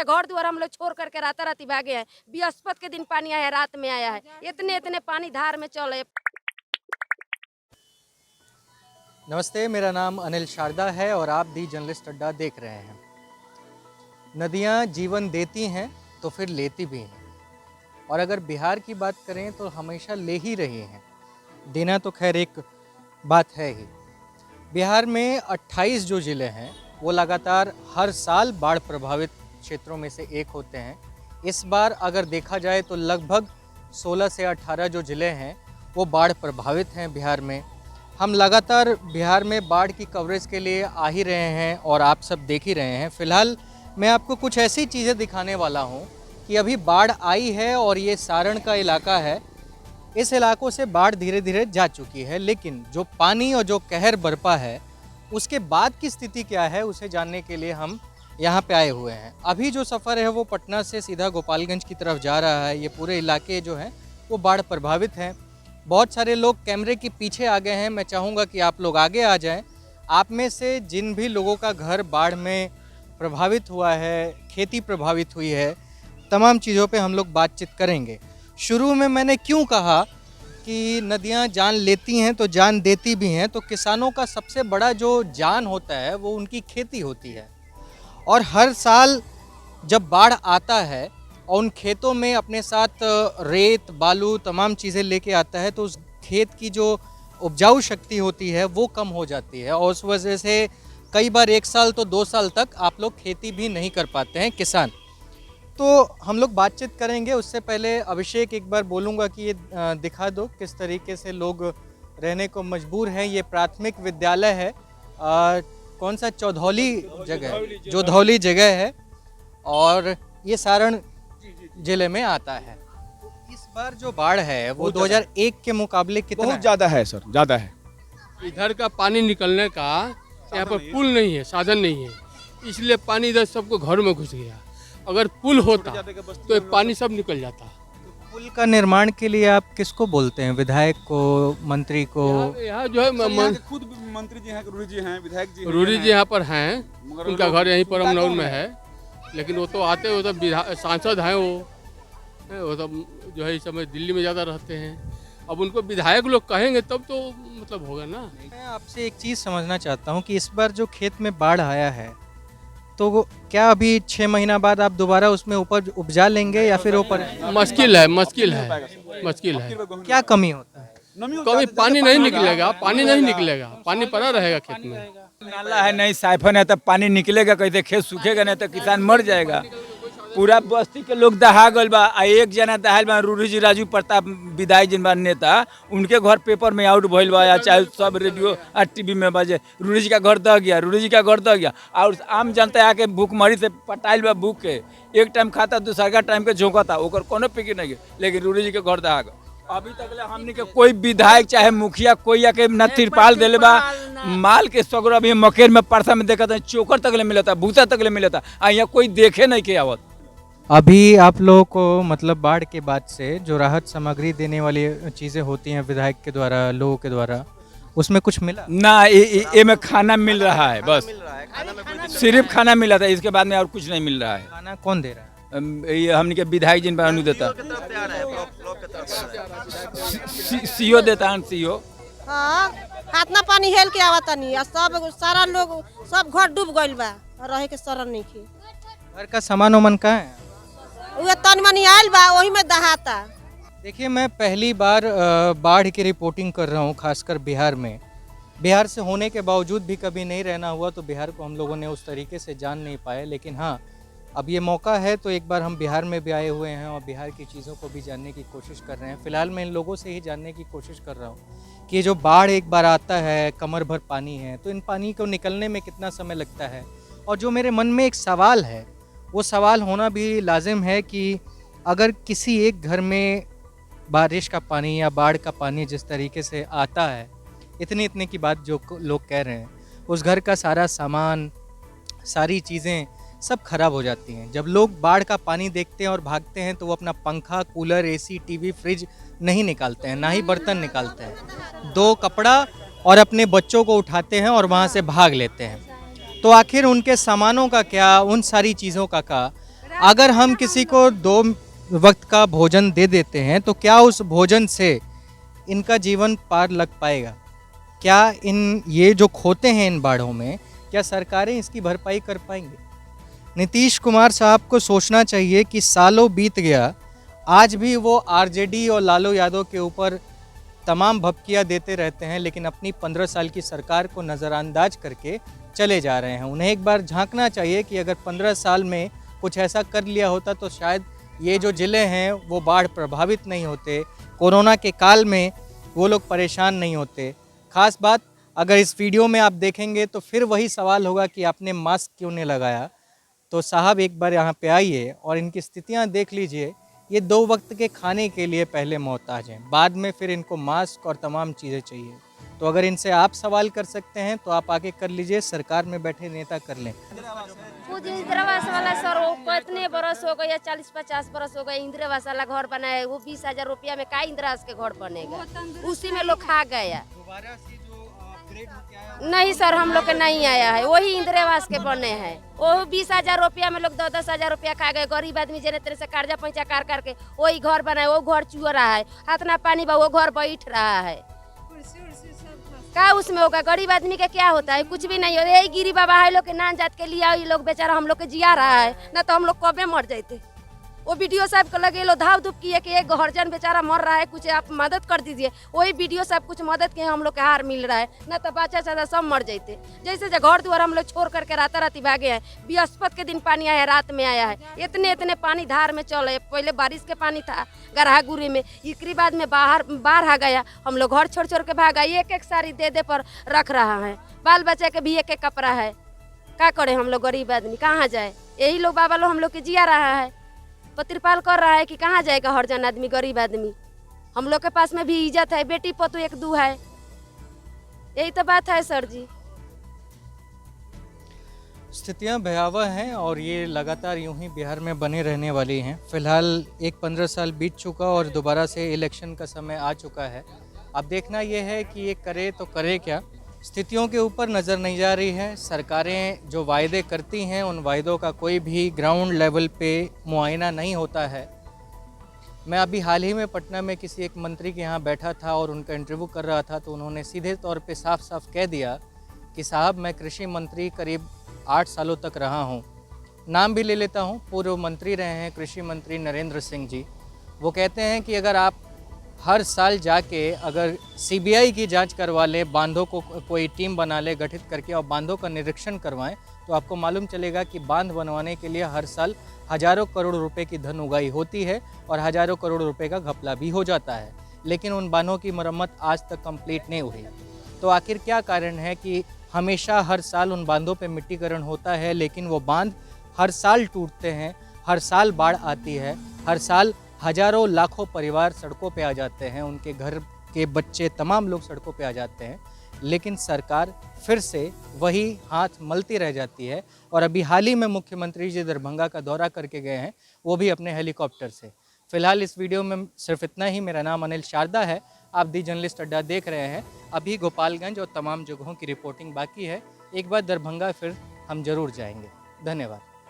घर द्वार हम लोग छोड़ करके राता राती भागे हैं। बृहस्पति के दिन पानी आया है, रात में आया है। इतने पानी धार में चले। नमस्ते, मेरा नाम अनिल शारदा है और आप दी जर्नलिस्ट अड्डा देख रहे हैं। नदियाँ जीवन देती हैं तो फिर लेती भी हैं, और अगर बिहार की बात करें तो हमेशा ले ही रही हैं। देना तो खैर एक बात है ही। बिहार में 28 जो ज़िले हैं वो लगातार हर साल बाढ़ प्रभावित क्षेत्रों में से एक होते हैं। इस बार अगर देखा जाए तो लगभग 16 से 18 जो ज़िले हैं वो बाढ़ प्रभावित हैं बिहार में। हम लगातार बिहार में बाढ़ की कवरेज के लिए आ ही रहे हैं और आप सब देख ही रहे हैं। फ़िलहाल मैं आपको कुछ ऐसी चीज़ें दिखाने वाला हूँ कि अभी बाढ़ आई है और ये सारण का इलाका है। इस इलाकों से बाढ़ धीरे धीरे जा चुकी है, लेकिन जो पानी और जो कहर बरपा है उसके बाद की स्थिति क्या है उसे जानने के लिए हम यहाँ पे आए हुए हैं। अभी जो सफ़र है वो पटना से सीधा गोपालगंज की तरफ जा रहा है। ये पूरे इलाके जो हैं वो बाढ़ प्रभावित हैं। बहुत सारे लोग कैमरे के पीछे आ गए हैं। मैं चाहूँगा कि आप लोग आगे आ जाएं। आप में से जिन भी लोगों का घर बाढ़ में प्रभावित हुआ है, खेती प्रभावित हुई है, तमाम चीज़ों पे हम लोग बातचीत करेंगे। शुरू में मैंने क्यों कहा कि नदियाँ जान लेती हैं तो जान देती भी हैं, तो किसानों का सबसे बड़ा जो जान होता है वो उनकी खेती होती है। और हर साल जब बाढ़ आता है और उन खेतों में अपने साथ रेत, बालू, तमाम चीज़ें लेके आता है, तो उस खेत की जो उपजाऊ शक्ति होती है वो कम हो जाती है, और उस वजह से कई बार 1 साल तो 2 साल तक आप लोग खेती भी नहीं कर पाते हैं किसान। तो हम लोग बातचीत करेंगे। उससे पहले अभिषेक, एक बार बोलूँगा कि ये दिखा दो किस तरीके से लोग रहने को मजबूर हैं। ये प्राथमिक विद्यालय है, कौन सा, चौधौली जगह, जोधौली जगह है, और ये सारण जिले में आता है। इस बार जो बाढ़ है वो 2001 के मुकाबले कितना बहुत ज़्यादा है सर, ज़्यादा है। इधर का पानी निकलने का यहाँ पर पुल नहीं है, साधन नहीं है, इसलिए पानी इधर सबको घर में घुस गया। अगर पुल होता तो ये पानी सब निकल जाता। पुल का निर्माण के लिए आप किसको बोलते हैं? विधायक को, मंत्री को? यहाँ जो है खुद मंत्री जी हैं, रूरी जी हैं, विधायक जी, रूरी जी यहाँ पर हैं, उनका घर यहीं पर अमनौर में है, लेकिन वो तो आते, वो तो सांसद हैं, वो तो जो है इस समय दिल्ली में ज़्यादा रहते हैं। अब उनको विधायक लोग कहेंगे तब तो मतलब होगा ना। मैं आपसे एक चीज़ समझना चाहता हूँ कि इस बार जो खेत में बाढ़ आया है तो क्या अभी 6 महीना बाद आप दोबारा उसमें उपज उपजा लेंगे या फिर ऊपर? मुश्किल है। क्या कमी होता है? कभी पानी नहीं निकलेगा, पानी पड़ा रहेगा खेत में। नाला है नहीं, साइफन है, तब पानी निकलेगा कैसे? खेत सूखेगा नहीं तो किसान मर जाएगा। पूरा बस्ती के लोग दहा गल बा। एक जना दहाल बा, रूरी जी, राजू प्रताप विधायक जिन बा नेता, उनके घर पेपर में आउट भइल बा, या चाहे सब रेडियो और टीवी में बजे रूरी जी का घर दह गया, और आम जनता आके भूखमरी से पटाइल बा। भूख के एक टाइम खाता, दूसरा टाइम के झोंकता, ओकर कोनो फिक्र नहीं है, लेकिन रूरी जी के घर दहा गया। अभी तक हमने के कोई विधायक चाहे मुखिया कोई आके न तिरपाल देले बा। माल के सगरो अभी मकेर में परसा में देखा था, चोकर तक ले मिलता, भूसा तक ले मिलता, यहाँ कोई देखे नहीं के आवत। अभी आप लोगों को मतलब बाढ़ के बाद से जो राहत सामग्री देने वाली चीज़ें होती हैं विधायक के द्वारा, लोगों के द्वारा, उसमें कुछ मिला? ना, ये में खाना मिल रहा है, बस सिर्फ खाना मिला था, इसके बाद में और कुछ नहीं मिल रहा है। खाना कौन दे रहा है? ये हमने के विधायक जिन पर देता, सीओ देता है, सीओ। हाँ, हाथना पानी हेल के आवता नहीं, सब सारा लोग सब घर डूब गइल बा, रहे के शरण नहीं खे। घर का सामान उमन का है? उहे तन मनी आयल बा, वही में दहाता। देखिए, मैं पहली बार बाढ़ की रिपोर्टिंग कर रहा हूँ, खासकर बिहार में। बिहार से होने के बावजूद भी कभी नहीं रहना हुआ, तो बिहार को हम लोगों ने उस तरीके से जान नहीं पाए। लेकिन हाँ, अब ये मौका है तो एक बार हम बिहार में भी आए हुए हैं और बिहार की चीज़ों को भी जानने की कोशिश कर रहे हैं। फ़िलहाल मैं इन लोगों से ही जानने की कोशिश कर रहा हूँ कि जो बाढ़ एक बार आता है, कमर भर पानी है, तो इन पानी को निकलने में कितना समय लगता है। और जो मेरे मन में एक सवाल है, वो सवाल होना भी लाजिम है कि अगर किसी एक घर में बारिश का पानी या बाढ़ का पानी जिस तरीके से आता है, इतने की बात जो लोग कह रहे हैं, उस घर का सारा सामान, सारी चीज़ें सब खराब हो जाती हैं। जब लोग बाढ़ का पानी देखते हैं और भागते हैं तो वो अपना पंखा, कूलर, एसी, टीवी, फ्रिज नहीं निकालते हैं, ना ही बर्तन निकालते हैं। 2 कपड़ा और अपने बच्चों को उठाते हैं और वहाँ से भाग लेते हैं। तो आखिर उनके सामानों का क्या, उन सारी चीज़ों का क्या? अगर हम किसी को 2 वक्त का भोजन दे देते हैं तो क्या उस भोजन से इनका जीवन पार लग पाएगा? क्या ये जो खोते हैं इन बाढ़ों में, क्या सरकारें इसकी भरपाई कर पाएंगी? नीतीश कुमार साहब को सोचना चाहिए कि सालों बीत गया, आज भी वो आरजेडी और लालू यादव के ऊपर तमाम भपकियाँ देते रहते हैं, लेकिन अपनी 15 साल की सरकार को नज़रअंदाज करके चले जा रहे हैं। उन्हें एक बार झांकना चाहिए कि अगर 15 साल में कुछ ऐसा कर लिया होता तो शायद ये जो ज़िले हैं वो बाढ़ प्रभावित नहीं होते, कोरोना के काल में वो लोग परेशान नहीं होते। ख़ास बात, अगर इस वीडियो में आप देखेंगे तो फिर वही सवाल होगा कि आपने मास्क क्यों नहीं लगाया। तो साहब एक बार यहाँ पे आइए और इनकी स्थितियाँ देख लीजिए। ये 2 वक्त के खाने के लिए पहले मोहताज हैं, बाद में फिर इनको मास्क और तमाम चीज़ें चाहिए। तो अगर इनसे आप सवाल कर सकते हैं तो आप आगे कर लीजिए, सरकार में बैठे नेता कर लें। खुद इंदिरा आवास वाला सर वो कितने बरस हो गए, 40-50 बरस हो गए इंदिरा आवास वाला घर बनाए, वो 20,000 रुपया में का इंदिरा आवास के घर बनेगा? उसी में लोग खा गया। नहीं सर, हम लोग के नहीं आया है, वही इंदिरा आवास के बने हैं। वो 20,000 रुपया में लोग 10-10,000 रुपया खा गए। गरीब आदमी जेने तेरे से कर्जा पैसा कर करके वही घर बनाए, वो घर चुह रहा है, हाथना पानी बा वो घर बैठ रहा है। का उसमें होगा? गरीब आदमी का क्या होता है? कुछ भी नहीं हो। यही गिरी बाबा है लोग के नान जात के लिए ये लोग बेचारा हम लोग के जिया रहा है, ना तो हम लोग कब में मर जाते। वो वीडियो साहब को लगे लो धाव धूप किए कि एक हरजन बेचारा मर रहा है, कुछ आप मदद कर दीजिए। वही वीडियो साहब कुछ मदद के हम लोग के हार मिल रहा है, ना तो बच्चा चाचा सब मर जाते। जैसे घर द्वार हम लोग छोड़ करके राताराती भागे हैं। बृहस्पति के दिन पानी आया है, रात में आया है। इतने पानी धार में चले। पहले बारिश के पानी था गरहा गुरी में, इसके बाद में बाहर आ गया। हम लोग घर छोड़ छोड़ के भागा। एक साड़ी दे पर रख रहा है। बाल बच्चा के भी एक कपड़ा है। क्या करे हम लोग गरीब आदमी, कहाँ जाए? यही लोग बाबा लोग हम लोग के जिया रहा है, पतिरपाल कर रहा है कि कहाँ जाएगा हर जन आदमी, गरीब आदमी। हम लोग के पास में भी इज्जत है, बेटी पतु 1-2 है। यही तो बात है सर जी। स्थितियां भयावह हैं और ये लगातार यूं ही बिहार में बने रहने वाली हैं। फिलहाल 15 साल बीत चुका और दोबारा से इलेक्शन का समय आ चुका है। अब देखना ये है कि ये करे तो करे क्या। स्थितियों के ऊपर नज़र नहीं जा रही है। सरकारें जो वायदे करती हैं उन वायदों का कोई भी ग्राउंड लेवल पे मुआयना नहीं होता है। मैं अभी हाल ही में पटना में किसी एक मंत्री के यहाँ बैठा था और उनका इंटरव्यू कर रहा था, तो उन्होंने सीधे तौर पे साफ साफ कह दिया कि साहब मैं कृषि मंत्री करीब 8 सालों तक रहा हूँ। नाम भी ले लेता हूँ, पूर्व मंत्री रहे हैं कृषि मंत्री नरेंद्र सिंह जी। वो कहते हैं कि अगर आप हर साल जाके अगर सीबीआई की जांच करवा ले, बांधों को कोई टीम बना ले गठित करके और बांधों का निरीक्षण करवाएं, तो आपको मालूम चलेगा कि बांध बनवाने के लिए हर साल हज़ारों करोड़ रुपए की धन उगाही होती है और हज़ारों करोड़ रुपए का घपला भी हो जाता है, लेकिन उन बांधों की मरम्मत आज तक कंप्लीट नहीं हुई। तो आखिर क्या कारण है कि हमेशा हर साल उन बांधों पे मिट्टीकरण होता है, लेकिन वो बांध हर साल टूटते हैं, हर साल बाढ़ आती है, हर साल हज़ारों लाखों परिवार सड़कों पे आ जाते हैं, उनके घर के बच्चे तमाम लोग सड़कों पे आ जाते हैं, लेकिन सरकार फिर से वही हाथ मलती रह जाती है। और अभी हाल ही में मुख्यमंत्री जी दरभंगा का दौरा करके गए हैं, वो भी अपने हेलीकॉप्टर से। फिलहाल इस वीडियो में सिर्फ इतना ही। मेरा नाम अनिल शारदा है, आप दी जर्नलिस्ट अड्डा देख रहे हैं। अभी गोपालगंज और तमाम जगहों की रिपोर्टिंग बाकी है। एक बार दरभंगा फिर हम जरूर जाएंगे। धन्यवाद।